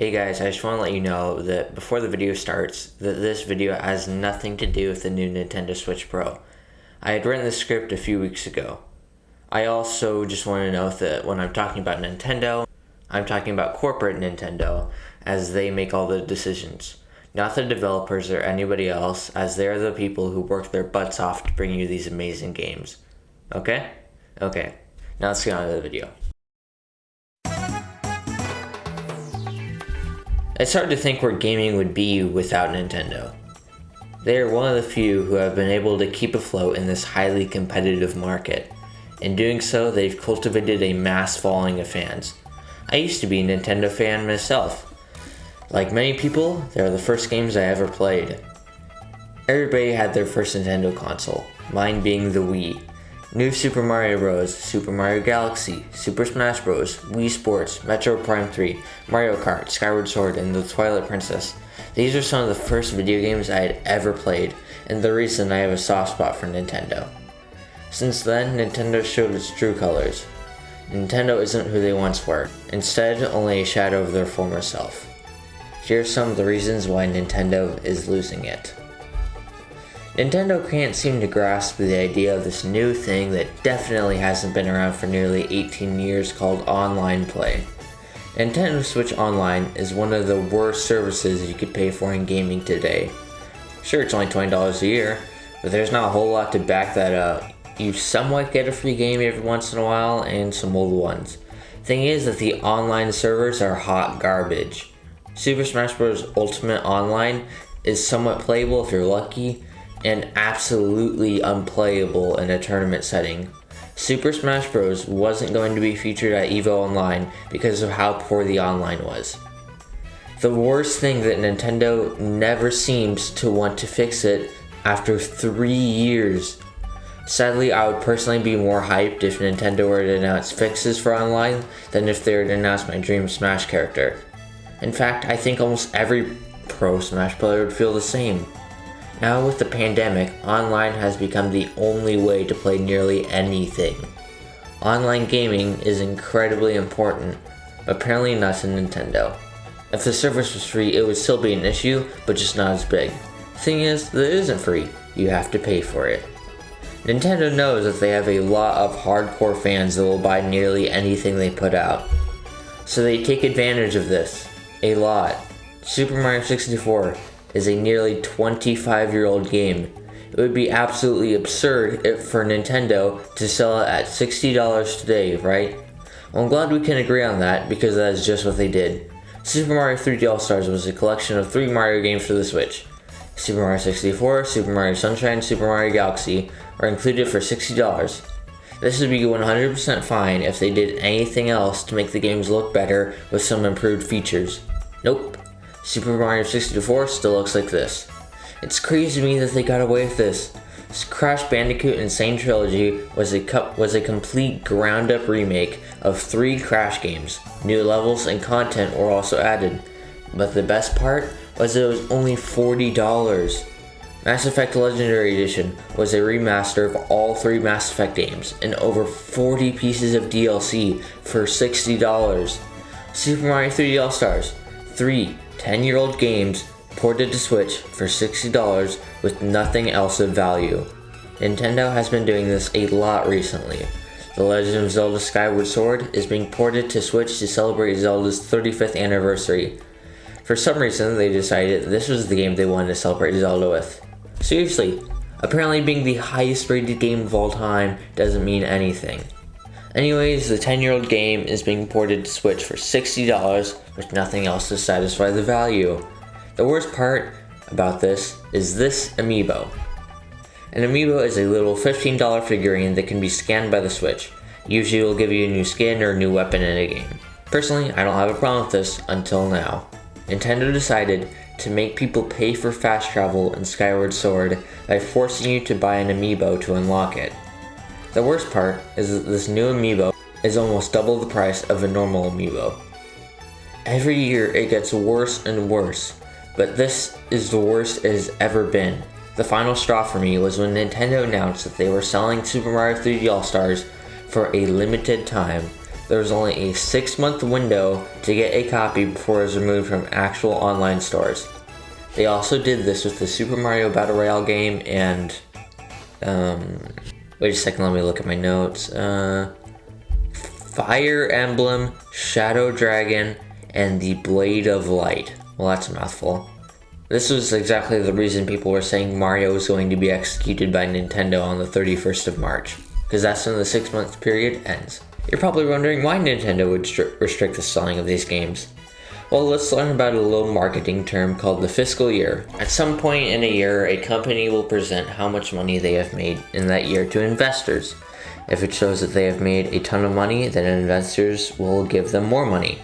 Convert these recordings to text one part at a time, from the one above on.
Hey guys, I just want to let you know that before the video starts, that this video has nothing to do with the new Nintendo Switch Pro. I had written the script a few weeks ago. I also just want to note that when I'm talking about Nintendo, I'm talking about corporate Nintendo, as they make all the decisions. Not the developers or anybody else, as they are the people who work their butts off to bring you these amazing games. Okay? Okay. Now let's get on to the video. It's hard to think where gaming would be without Nintendo. They are one of the few who have been able to keep afloat in this highly competitive market. In doing so, they've cultivated a mass following of fans. I used to be a Nintendo fan myself. Like many people, they are the first games I ever played. Everybody had their first Nintendo console, mine being the Wii. New Super Mario Bros., Super Mario Galaxy, Super Smash Bros., Wii Sports, Metroid Prime 3, Mario Kart, Skyward Sword, and The Twilight Princess. These are some of the first video games I had ever played, and the reason I have a soft spot for Nintendo. Since then, Nintendo showed its true colors. Nintendo isn't who they once were, instead only a shadow of their former self. Here are some of the reasons why Nintendo is losing it. Nintendo can't seem to grasp the idea of this new thing that definitely hasn't been around for nearly 18 years called online play. Nintendo Switch Online is one of the worst services you could pay for in gaming today. Sure, it's only $20 a year, but there's not a whole lot to back that up. You somewhat get a free game every once in a while and some old ones. Thing is that the online servers are hot garbage. Super Smash Bros. Ultimate Online is somewhat playable if you're lucky, and absolutely unplayable in a tournament setting. Super Smash Bros. Wasn't going to be featured at EVO Online because of how poor the online was. The worst thing that Nintendo never seems to want to fix it after 3 years. Sadly, I would personally be more hyped if Nintendo were to announce fixes for online than if they were to announce my dream Smash character. In fact, I think almost every pro Smash player would feel the same. Now with the pandemic, online has become the only way to play nearly anything. Online gaming is incredibly important, but apparently not to Nintendo. If the service was free, it would still be an issue, but just not as big. Thing is, that it isn't free. You have to pay for it. Nintendo knows that they have a lot of hardcore fans that will buy nearly anything they put out. So they take advantage of this. A lot. Super Mario 64 is a nearly 25-year-old game. It would be absolutely absurd for Nintendo to sell it at $60 today, right? Well, I'm glad we can agree on that because that is just what they did. Super Mario 3D All-Stars was a collection of 3 Mario games for the Switch. Super Mario 64, Super Mario Sunshine, Super Mario Galaxy are included for $60. This would be 100% fine if they did anything else to make the games look better with some improved features. Nope. Super Mario 64 still looks like this. It's crazy to me that they got away with this. Crash Bandicoot Insane Trilogy was a complete ground-up remake of 3 Crash games. New levels and content were also added. But the best part was it was only $40. Mass Effect Legendary Edition was a remaster of all 3 Mass Effect games and over 40 pieces of DLC for $60. Super Mario 3D All-Stars, 3 10-year-old games ported to Switch for $60 with nothing else of value. Nintendo has been doing this a lot recently. The Legend of Zelda Skyward Sword is being ported to Switch to celebrate Zelda's 35th anniversary. For some reason, they decided this was the game they wanted to celebrate Zelda with. Seriously, apparently being the highest rated game of all time doesn't mean anything. Anyways, the 10-year-old game is being ported to Switch for $60 with nothing else to satisfy the value. The worst part about this is this amiibo. An amiibo is a little $15 figurine that can be scanned by the Switch. Usually it will give you a new skin or a new weapon in a game. Personally, I don't have a problem with this until now. Nintendo decided to make people pay for fast travel in Skyward Sword by forcing you to buy an amiibo to unlock it. The worst part is that this new amiibo is almost double the price of a normal amiibo. Every year it gets worse and worse, but this is the worst it has ever been. The final straw for me was when Nintendo announced that they were selling Super Mario 3D All-Stars for a limited time there was only a 6-month window to get a copy before it was removed from actual online stores. They also did this with the Super Mario Battle Royale game and, wait a second, let me look at my notes. Fire Emblem, Shadow Dragon, and the Blade of Light. Well, that's a mouthful. This was exactly the reason people were saying Mario was going to be executed by Nintendo on the 31st of March, because that's when the 6-month period ends. You're probably wondering why Nintendo would restrict the selling of these games. Well, let's learn about a little marketing term called the fiscal year. At some point in a year, a company will present how much money they have made in that year to investors. If it shows that they have made a ton of money, then investors will give them more money.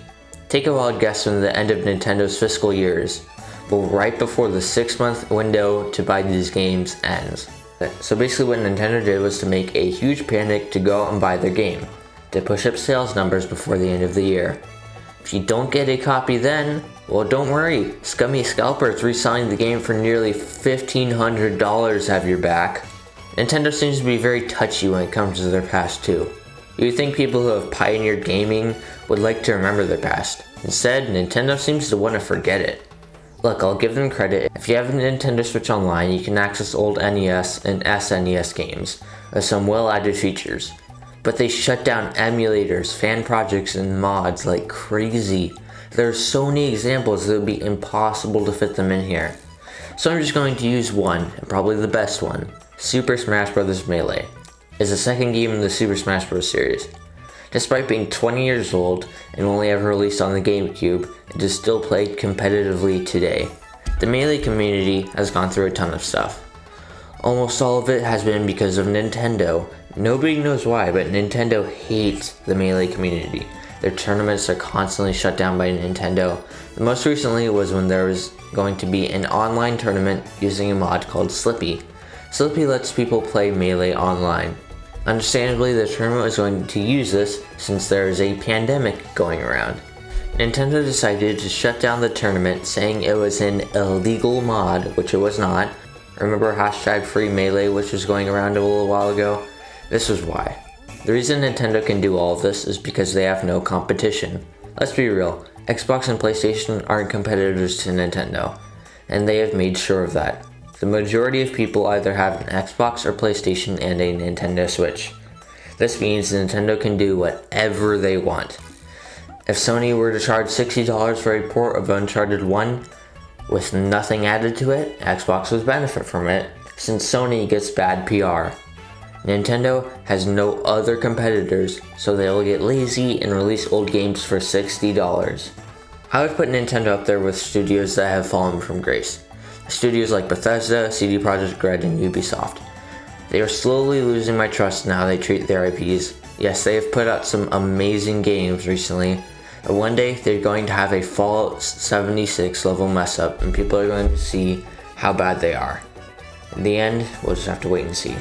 Take a wild guess when the end of Nintendo's fiscal year is. Well, right before the 6-month window to buy these games ends. So basically what Nintendo did was to make a huge panic to go out and buy their game, to push up sales numbers before the end of the year. If you don't get a copy then, well, don't worry, scummy scalpers reselling the game for nearly $1,500 have your back. Nintendo seems to be very touchy when it comes to their past too. You'd think people who have pioneered gaming would like to remember their past. Instead, Nintendo seems to want to forget it. Look, I'll give them credit. If you have a Nintendo Switch Online, you can access old NES and SNES games with some well-added features. But they shut down emulators, fan projects, and mods like crazy. There are so many examples that it would be impossible to fit them in here. So I'm just going to use one, and probably the best one. Super Smash Bros. Melee is the second game in the Super Smash Bros. Series. Despite being 20 years old and only ever released on the GameCube, it is still played competitively today. The Melee community has gone through a ton of stuff. Almost all of it has been because of Nintendo. Nobody knows why, but Nintendo hates the Melee community. Their tournaments are constantly shut down by Nintendo. The most recently was when there was going to be an online tournament using a mod called Slippy. Slippy lets people play Melee online. Understandably, the tournament was going to use this since there is a pandemic going around. Nintendo decided to shut down the tournament, saying it was an illegal mod, which it was not. Remember #FreeMelee, which was going around a little while ago? This was why. The reason Nintendo can do all of this is because they have no competition. Let's be real, Xbox and PlayStation aren't competitors to Nintendo, and they have made sure of that. The majority of people either have an Xbox or PlayStation and a Nintendo Switch. This means Nintendo can do whatever they want. If Sony were to charge $60 for a port of Uncharted 1 with nothing added to it, Xbox would benefit from it, since Sony gets bad PR. Nintendo has no other competitors, so they will get lazy and release old games for $60. I would put Nintendo up there with studios that have fallen from grace. Studios like Bethesda, CD Projekt Red, and Ubisoft. They are slowly losing my trust in how they treat their IPs. Yes, they have put out some amazing games recently, but one day they're going to have a Fallout 76 level mess up and people are going to see how bad they are. In the end, we'll just have to wait and see.